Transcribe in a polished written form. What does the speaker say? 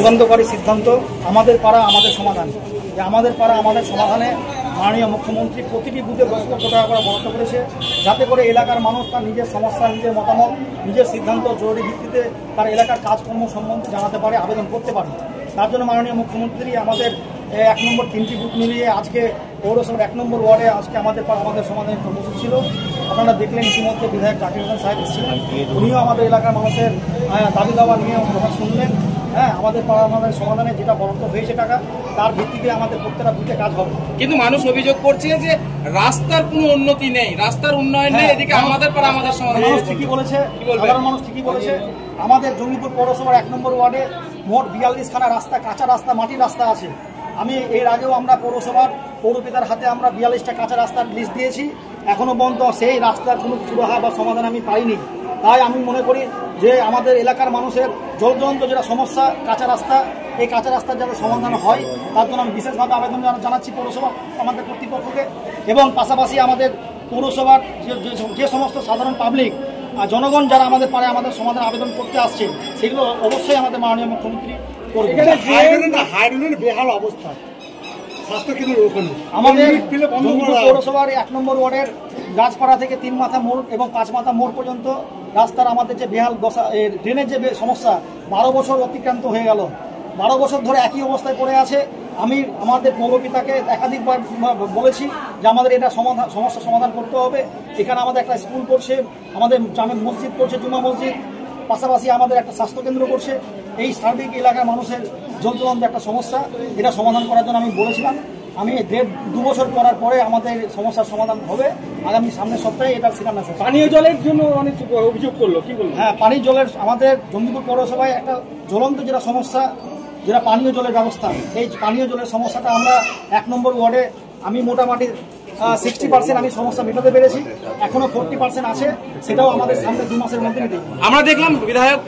যুগান্তকারী সিদ্ধান্ত আমাদের পাড়া আমাদের সমাধান। যে আমাদের পাড়া আমাদের সমাধানে মাননীয় মুখ্যমন্ত্রী প্রতিটি বুথে 10 লক্ষ টাকা করে বরাদ্দ করেছে, যাতে করে এলাকার মানুষ তার নিজের সমস্যা, নিজের মতামত, নিজের সিদ্ধান্ত জরুরি ভিত্তিতে তার এলাকার কাজকর্ম সম্বন্ধে জানাতে পারে, আবেদন করতে পারে। তার জন্য মাননীয় মুখ্যমন্ত্রী আমাদের 1 নম্বর 3টি বুথ মিলিয়ে আজকে পৌরসভার 1 নম্বর ওয়ার্ডে আজকে আমাদের পাড়া আমাদের সমাধানের কর্মসূচি ছিল। আপনারা দেখলেন ইতিমধ্যে বিধায়ক জাকির হোসেন সাহেব এসেছিলেন, উনিও আমাদের এলাকার মানুষের দাবি দাওয়া নিয়ে কথা শুনলেন। আমাদের পাড়া আমাদের সমাধানে যেটা বরাদ্দ হয়েছে টাকা, তার ভিত্তিতে আমাদের প্রত্যেকটা বুথে কাজ হবে। কিন্তু মানুষ অভিযোগ করছে যে রাস্তার কোনো উন্নতি নেই, রাস্তার উন্নয়ন নেই, এদিকে আমাদের পাড়া আমাদের সমাধান। মানুষ ঠিকই বলেছে, সাধারণ মানুষ ঠিকই বলেছে। আমাদের জঙ্গিপুর পৌরসভার 1 নম্বর ওয়ার্ডে মোট 42খানা রাস্তা, কাঁচা রাস্তা, মাটির রাস্তা আছে। আমি এর আগেও আমরা পৌরসভার পৌরপিতার হাতে আমরা 42টা কাঁচা রাস্তার লিস্ট দিয়েছি, এখনো পর্যন্ত সেই রাস্তার কোনো সুরাহা বা সমাধান আমি পাইনি। তাই আমি মনে করি যে আমাদের এলাকার মানুষের জলজন্ত যেটা সমস্যা, কাঁচা রাস্তা, এই কাঁচা রাস্তার যাতে সমাধান হয় তার জন্য আমি বিশেষভাবে আবেদন জানাচ্ছি পৌরসভা আমাদের কর্তৃপক্ষকে। এবং পাশাপাশি আমাদের পৌরসভার যে সমস্ত সাধারণ পাবলিক জনগণ যারা আমাদের পারে আমাদের সমাধান আবেদন করতে আসছে, সেগুলো অবশ্যই আমাদের মাননীয় মুখ্যমন্ত্রী করবে। বেহাল অবস্থা আমাদের পৌরসভার 1 নম্বর ওয়ার্ডের গাছপাড়া থেকে 3 মাথা মোড় এবং 5 মাথা মোড় পর্যন্ত রাস্তার আমাদের যে বেহাল দশা, ড্রেনের যে সমস্যা 12 বছর অতিক্রান্ত হয়ে গেল, 12 বছর ধরে একই অবস্থায় পড়ে আছে। আমি আমাদের পৌরপিতাকে একাধিকবার বলেছি যে আমাদের এটা সমস্যা সমাধান করতে হবে। এখানে আমাদের একটা স্কুল করছে, আমাদের জামে মসজিদ করছে, জুমা মসজিদ, পাশাপাশি আমাদের একটা স্বাস্থ্যকেন্দ্র করছে। এই সার্বিক এলাকার মানুষের জলজন্ত একটা সমস্যা, এটা সমাধান করার জন্য আমি বলেছিলাম। আমি 1.5-2 বছর করার পরে আমাদের সমস্যার সমাধান হবে আগামী সামনের সপ্তাহে। এটা শিলান্যাস। পানীয় জলের জন্য অনেক অভিযোগ করলো, কি বলবো? পানীয় জলের আমাদের জঙ্গিপুর পৌরসভায় একটা জ্বলন্ত যেটা সমস্যা, যেটা পানীয় জলের ব্যবস্থা, এই পানীয় জলের সমস্যাটা আমরা 1 নম্বর ওয়ার্ডে আমি মোটামুটি 60% আমি সমস্যা মেটাতে পেরেছি, এখনো 40% আছে, সেটাও আমাদের সামনে 2 মাসের মধ্যে মিটে। আমরা দেখলাম বিধায়ক